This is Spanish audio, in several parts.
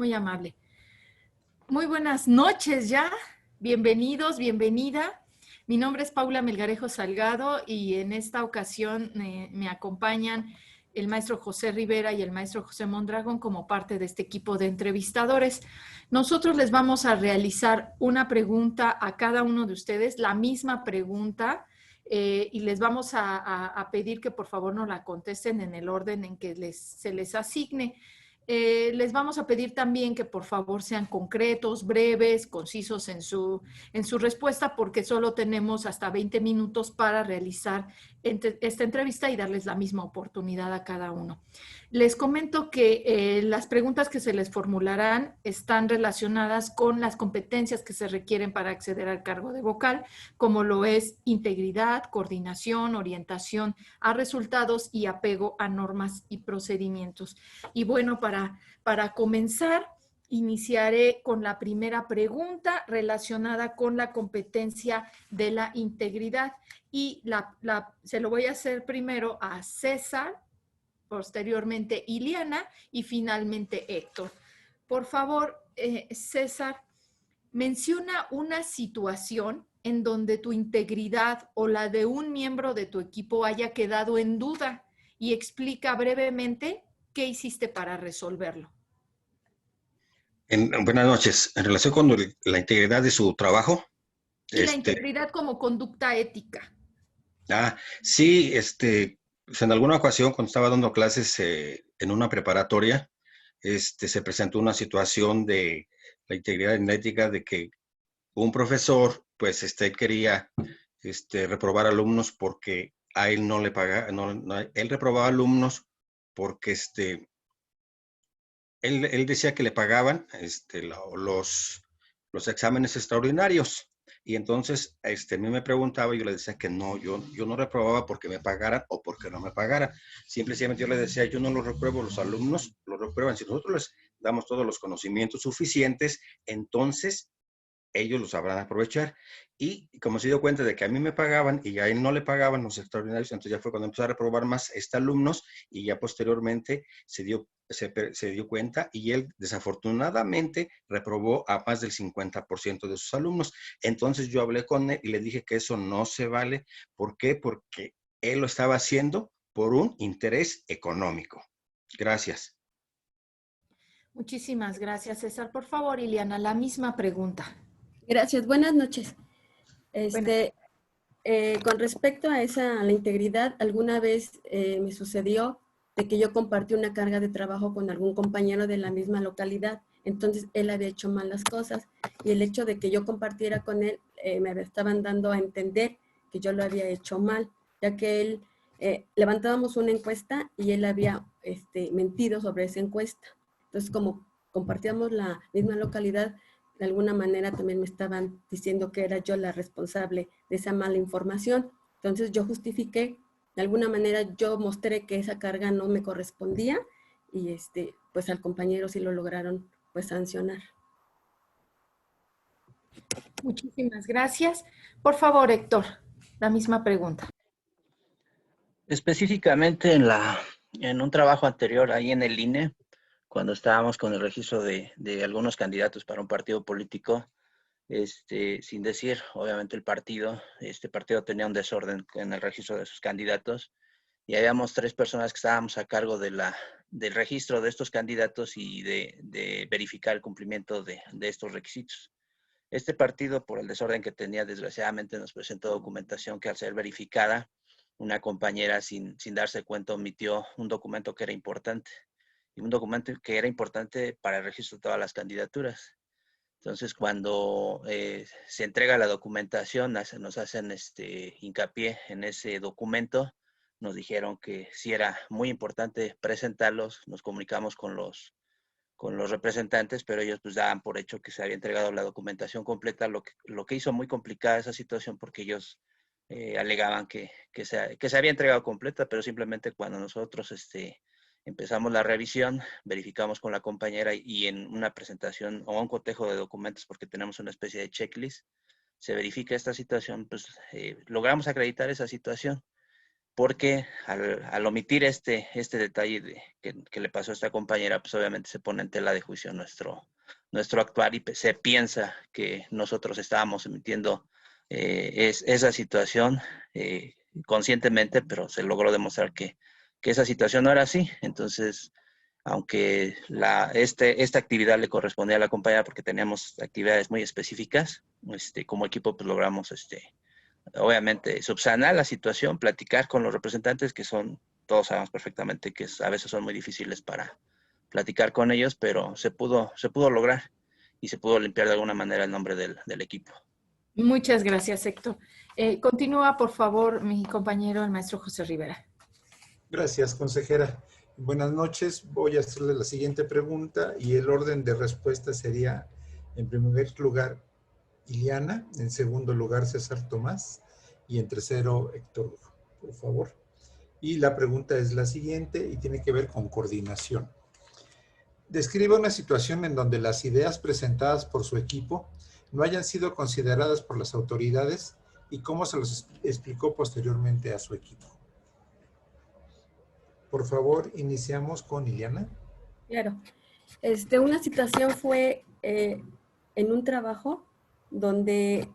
Muy amable. Muy buenas noches ya. Bienvenidos, bienvenida. Mi nombre es Paula Melgarejo Salgado y en esta ocasión me acompañan el maestro José Rivera y el maestro José Mondragón como parte de este equipo de entrevistadores. Nosotros les vamos a realizar una pregunta a cada uno de ustedes, la misma pregunta, y les vamos a pedir que por favor nos la contesten en el orden en que se les asigne. Les vamos a pedir también que por favor sean concretos, breves, concisos en su respuesta, porque solo tenemos hasta 20 minutos para realizar esta entrevista y darles la misma oportunidad a cada uno. Les comento que las preguntas que se les formularán están relacionadas con las competencias que se requieren para acceder al cargo de vocal, como lo es integridad, coordinación, orientación a resultados y apego a normas y procedimientos. Y bueno, para comenzar, iniciaré con la primera pregunta relacionada con la competencia de la integridad y se lo voy a hacer primero a César, posteriormente Iliana y finalmente Héctor. Por favor, César, menciona una situación en donde tu integridad o la de un miembro de tu equipo haya quedado en duda y explica brevemente qué hiciste para resolverlo. Buenas noches. En relación con la integridad de su trabajo, Y la integridad como conducta ética. sí, pues en alguna ocasión cuando estaba dando clases en una preparatoria, se presentó una situación de la integridad en la ética de que un profesor, pues, quería, reprobar alumnos porque a él no le pagaba, él reprobaba alumnos porque, él decía que le pagaban los exámenes extraordinarios. Y entonces a mí me preguntaba y yo le decía que no, yo no reprobaba porque me pagaran o porque no me pagaran. Simplemente yo le decía, yo no los repruebo, los alumnos los reprueban. Si nosotros les damos todos los conocimientos suficientes, entonces ellos lo sabrán aprovechar. Y como se dio cuenta de que a mí me pagaban y a él no le pagaban los extraordinarios, entonces ya fue cuando empezó a reprobar más alumnos y ya posteriormente se dio cuenta y él desafortunadamente reprobó a más del 50% de sus alumnos. Entonces yo hablé con él y le dije que eso no se vale. ¿Por qué? Porque él lo estaba haciendo por un interés económico. Gracias. Muchísimas gracias, César. Por favor, Iliana, la misma pregunta. Gracias, buenas noches. Buenas. Con respecto a la integridad, alguna vez me sucedió de que yo compartí una carga de trabajo con algún compañero de la misma localidad, entonces él había hecho mal las cosas y el hecho de que yo compartiera con él me estaban dando a entender que yo lo había hecho mal, ya que él levantábamos una encuesta y él había mentido sobre esa encuesta. Entonces, como compartíamos la misma localidad, de alguna manera también me estaban diciendo que era yo la responsable de esa mala información. Entonces yo justifiqué, de alguna manera yo mostré que esa carga no me correspondía y pues al compañero sí lo lograron pues sancionar. Muchísimas gracias. Por favor, Héctor, la misma pregunta. Específicamente en un trabajo anterior ahí en el INE, cuando estábamos con el registro de algunos candidatos para un partido político, sin decir, obviamente, el partido, este partido tenía un desorden en el registro de sus candidatos y habíamos 3 personas que estábamos a cargo del registro de estos candidatos y de verificar el cumplimiento de estos requisitos. Este partido, por el desorden que tenía, desgraciadamente nos presentó documentación que al ser verificada, una compañera sin darse cuenta omitió un documento que era importante, y un documento que era importante para el registro de todas las candidaturas. Entonces, cuando se entrega la documentación, nos hacen hincapié en ese documento, nos dijeron que sí era muy importante presentarlos, nos comunicamos con los representantes, pero ellos pues daban por hecho que se había entregado la documentación completa, lo que hizo muy complicada esa situación porque ellos alegaban que se había entregado completa, pero simplemente cuando nosotros empezamos la revisión, verificamos con la compañera y en una presentación o un cotejo de documentos, porque tenemos una especie de checklist, se verifica esta situación, pues logramos acreditar esa situación. porque al omitir este detalle que le pasó a esta compañera, pues obviamente se pone en tela de juicio nuestro actuar y se piensa que nosotros estábamos emitiendo esa situación conscientemente, pero se logró demostrar que esa situación no era así. Entonces, aunque esta actividad le correspondía a la compañera porque teníamos actividades muy específicas, como equipo pues logramos obviamente subsanar la situación, platicar con los representantes que todos sabemos perfectamente que a veces son muy difíciles para platicar con ellos, pero se pudo lograr y se pudo limpiar de alguna manera el nombre del equipo. Muchas gracias, Héctor. Continúa, por favor, mi compañero, el maestro José Rivera. Gracias, consejera. Buenas noches. Voy a hacerle la siguiente pregunta y el orden de respuesta sería, en primer lugar, Iliana, en segundo lugar, César Tomás y en tercero, Héctor Hugo, por favor. Y la pregunta es la siguiente y tiene que ver con coordinación. Describe una situación en donde las ideas presentadas por su equipo no hayan sido consideradas por las autoridades y cómo se los explicó posteriormente a su equipo. Por favor, iniciamos con Iliana. Claro. Una situación fue en un trabajo donde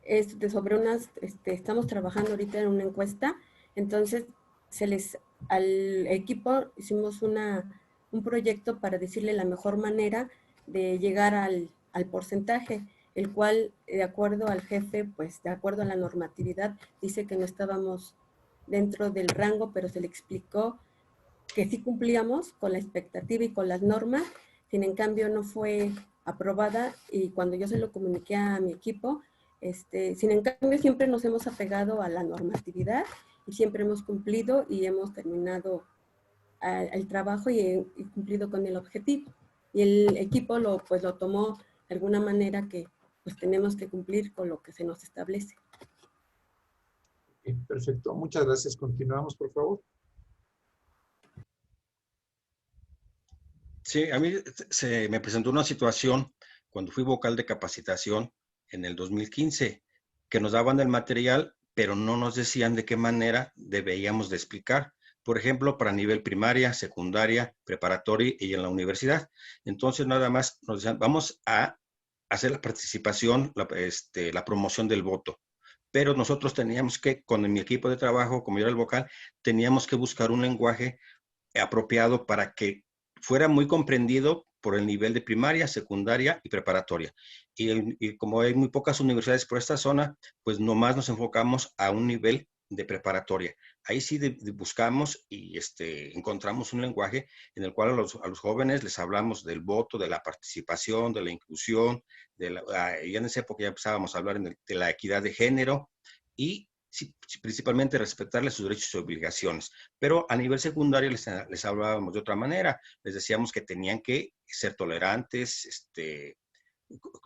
estamos trabajando ahorita en una encuesta, entonces al equipo hicimos un proyecto para decirle la mejor manera de llegar al porcentaje, el cual, de acuerdo al jefe, pues de acuerdo a la normatividad, dice que no estábamos dentro del rango, pero se le explicó que sí cumplíamos con la expectativa y con las normas, sin en cambio no fue aprobada y cuando yo se lo comuniqué a mi equipo, sin en cambio siempre nos hemos apegado a la normatividad y siempre hemos cumplido y hemos terminado el trabajo y cumplido con el objetivo. Y el equipo lo tomó de alguna manera que pues tenemos que cumplir con lo que se nos establece. Perfecto, muchas gracias. Continuamos, por favor. Sí, a mí se me presentó una situación cuando fui vocal de capacitación en el 2015, que nos daban el material, pero no nos decían de qué manera debíamos de explicar. Por ejemplo, para nivel primaria, secundaria, preparatoria y en la universidad. Entonces, nada más nos decían, vamos a hacer la participación, la promoción del voto. Pero nosotros teníamos que, con mi equipo de trabajo, como yo era el vocal, teníamos que buscar un lenguaje apropiado para que fuera muy comprendido por el nivel de primaria, secundaria y preparatoria. Y como hay muy pocas universidades por esta zona, pues nomás nos enfocamos a un nivel de preparatoria. Ahí sí buscamos y encontramos un lenguaje en el cual a los jóvenes les hablamos del voto, de la participación, de la inclusión, ya en esa época ya empezábamos a hablar de la equidad de género y principalmente respetarle sus derechos y obligaciones. Pero a nivel secundario les hablábamos de otra manera. Les decíamos que tenían que ser tolerantes,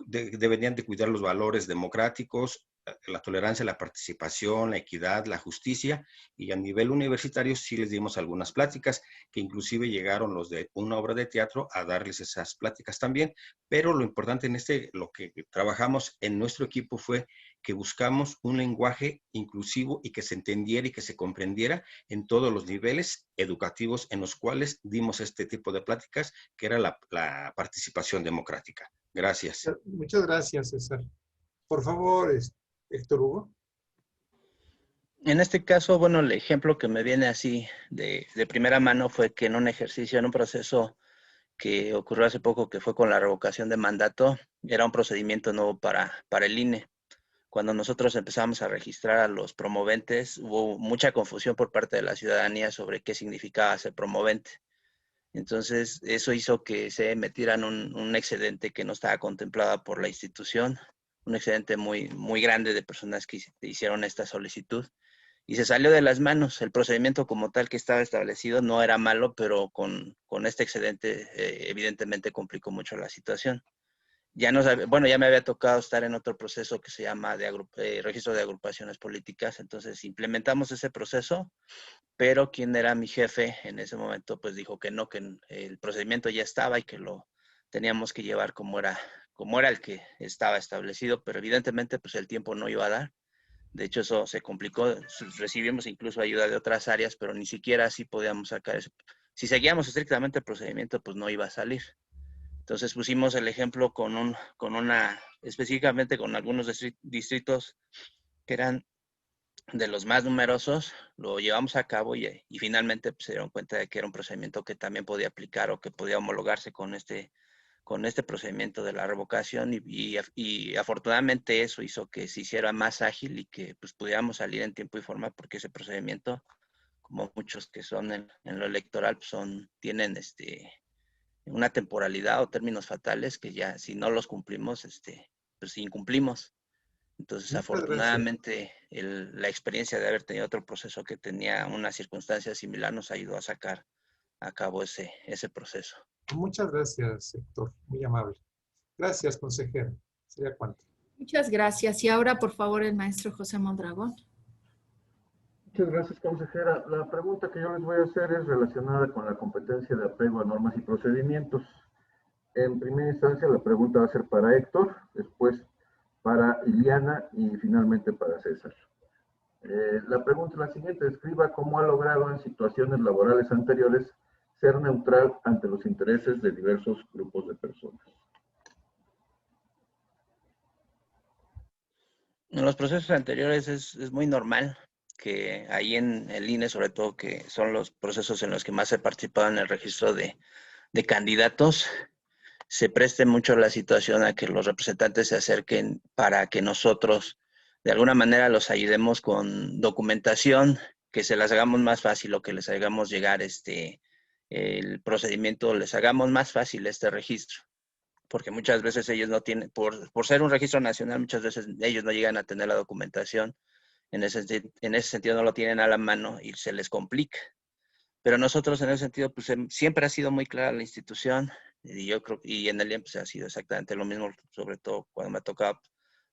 deberían de cuidar los valores democráticos, la tolerancia, la participación, la equidad, la justicia, y a nivel universitario sí les dimos algunas pláticas, que inclusive llegaron los de una obra de teatro a darles esas pláticas también, pero lo importante en lo que trabajamos en nuestro equipo fue que buscamos un lenguaje inclusivo y que se entendiera y que se comprendiera en todos los niveles educativos en los cuales dimos este tipo de pláticas, que era la participación democrática. Gracias. Muchas gracias, César. Por favor, Héctor Hugo. En este caso, bueno, el ejemplo que me viene así de primera mano fue que en un ejercicio, en un proceso que ocurrió hace poco, que fue con la revocación de mandato, era un procedimiento nuevo para el INE. Cuando nosotros empezamos a registrar a los promoventes, hubo mucha confusión por parte de la ciudadanía sobre qué significaba ser promovente. Entonces, eso hizo que se metieran un excedente que no estaba contemplado por la institución, un excedente muy, muy grande de personas que hicieron esta solicitud. Y se salió de las manos. El procedimiento como tal que estaba establecido no era malo, pero con este excedente evidentemente complicó mucho la situación. Ya me había tocado estar en otro proceso que se llama registro de agrupaciones políticas, entonces implementamos ese proceso, pero quien era mi jefe en ese momento pues dijo que no, que el procedimiento ya estaba y que lo teníamos que llevar como era el que estaba establecido, pero evidentemente pues el tiempo no iba a dar. De hecho, eso se complicó. Recibimos incluso ayuda de otras áreas, pero ni siquiera así podíamos sacar ese. Si seguíamos estrictamente el procedimiento, pues no iba a salir. Entonces pusimos el ejemplo específicamente con algunos distritos que eran de los más numerosos, lo llevamos a cabo y finalmente pues, se dieron cuenta de que era un procedimiento que también podía aplicar o que podía homologarse con este procedimiento de la revocación y afortunadamente eso hizo que se hiciera más ágil y que pues pudiéramos salir en tiempo y forma, porque ese procedimiento, como muchos que son en lo electoral, pues tienen una temporalidad o términos fatales que ya si no los cumplimos, pues incumplimos. Entonces, Muchas gracias. afortunadamente, la experiencia de haber tenido otro proceso que tenía una circunstancia similar nos ayudó a sacar a cabo ese proceso. Muchas gracias, Héctor. Muy amable. Gracias, consejera. ¿Sería cuánto? Muchas gracias. Y ahora, por favor, el maestro José Mondragón. Muchas gracias, consejera. La pregunta que yo les voy a hacer es relacionada con la competencia de apego a normas y procedimientos. En primera instancia, la pregunta va a ser para Héctor, después para Iliana y finalmente para César. La pregunta es la siguiente: describa cómo ha logrado en situaciones laborales anteriores ser neutral ante los intereses de diversos grupos de personas. En los procesos anteriores es muy normal que ahí en el INE, sobre todo, que son los procesos en los que más he participado en el registro de candidatos, se preste mucho la situación a que los representantes se acerquen para que nosotros de alguna manera los ayudemos con documentación, que se las hagamos más fácil o que les hagamos llegar el procedimiento, les hagamos más fácil este registro. Porque muchas veces ellos no tienen, por ser un registro nacional, muchas veces ellos no llegan a tener la documentación. En ese sentido no lo tienen a la mano y se les complica. Pero nosotros en ese sentido, pues siempre ha sido muy clara la institución, y yo creo, y en el IEM pues, ha sido exactamente lo mismo, sobre todo cuando me ha tocado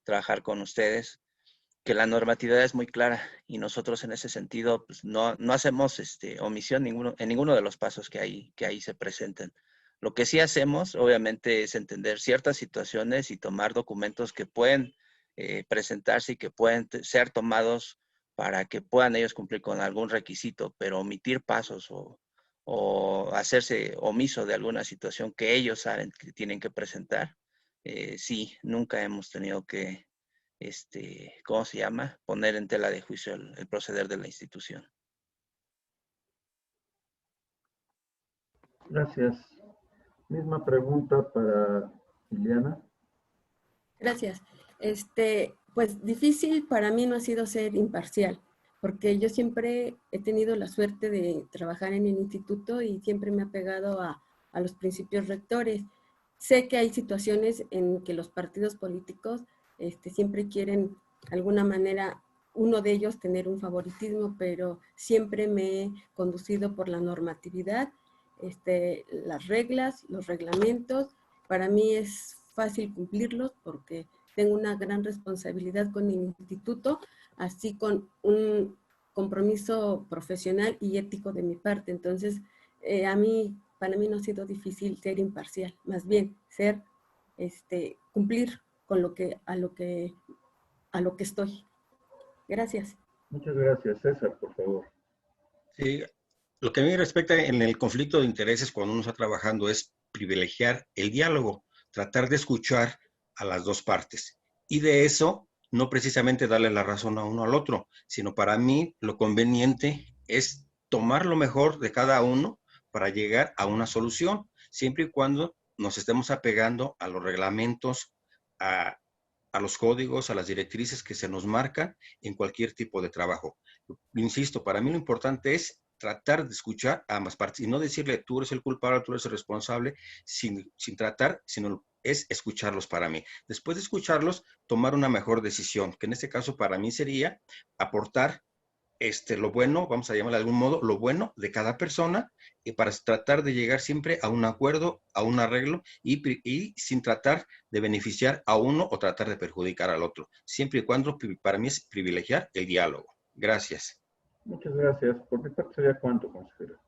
trabajar con ustedes, que la normatividad es muy clara y nosotros en ese sentido pues, no hacemos omisión en ninguno de los pasos que ahí se presenten. Lo que sí hacemos, obviamente, es entender ciertas situaciones y tomar documentos que pueden presentarse y que pueden ser tomados para que puedan ellos cumplir con algún requisito, pero omitir pasos o hacerse omiso de alguna situación que ellos saben que tienen que presentar, sí, nunca hemos tenido que, ¿cómo se llama? Poner en tela de juicio el proceder de la institución. Gracias. Misma pregunta para Iliana. Gracias. Pues difícil para mí no ha sido ser imparcial, porque yo siempre he tenido la suerte de trabajar en el instituto y siempre me he apegado a los principios rectores. Sé que hay situaciones en que los partidos políticos siempre quieren, de alguna manera, uno de ellos tener un favoritismo, pero siempre me he conducido por la normatividad, las reglas, los reglamentos. Para mí es fácil cumplirlos porque tengo una gran responsabilidad con el instituto, así con un compromiso profesional y ético de mi parte. Entonces, para mí no ha sido difícil ser imparcial, más bien ser, cumplir con a lo que estoy. Gracias. Muchas gracias. César, por favor. Sí, lo que a mí respecta en el conflicto de intereses cuando uno está trabajando es privilegiar el diálogo, tratar de escuchar a las dos partes. Y de eso, no precisamente darle la razón a uno al otro, sino para mí lo conveniente es tomar lo mejor de cada uno para llegar a una solución, siempre y cuando nos estemos apegando a los reglamentos, a los códigos, a las directrices que se nos marcan en cualquier tipo de trabajo. Insisto, para mí lo importante es tratar de escuchar a ambas partes y no decirle tú eres el culpable, tú eres el responsable, sin tratar, sino es escucharlos para mí. Después de escucharlos, tomar una mejor decisión, que en este caso para mí sería aportar lo bueno, vamos a llamarlo de algún modo, lo bueno de cada persona, y para tratar de llegar siempre a un acuerdo, a un arreglo, y sin tratar de beneficiar a uno o tratar de perjudicar al otro, siempre y cuando para mí es privilegiar el diálogo. Gracias. Muchas gracias. Por mi parte sería cuánto, consejera.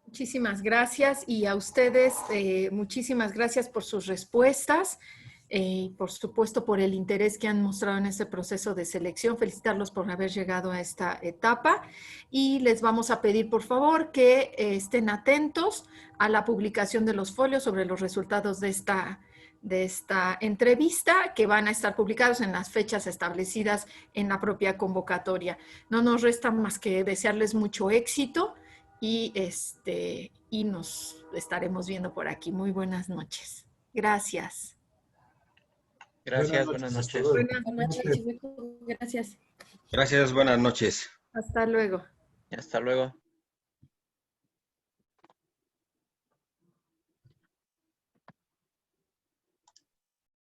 Muchísimas gracias y a ustedes muchísimas gracias por sus respuestas. por supuesto, por el interés que han mostrado en este proceso de selección. Felicitarlos por haber llegado a esta etapa y les vamos a pedir, por favor, que estén atentos a la publicación de los folios sobre los resultados de esta entrevista, que van a estar publicados en las fechas establecidas en la propia convocatoria. No nos resta más que desearles mucho éxito y nos estaremos viendo por aquí. Muy buenas noches. Gracias. Gracias, buenas noches. Buenas noches, gracias. Gracias, buenas noches. Hasta luego. Hasta luego.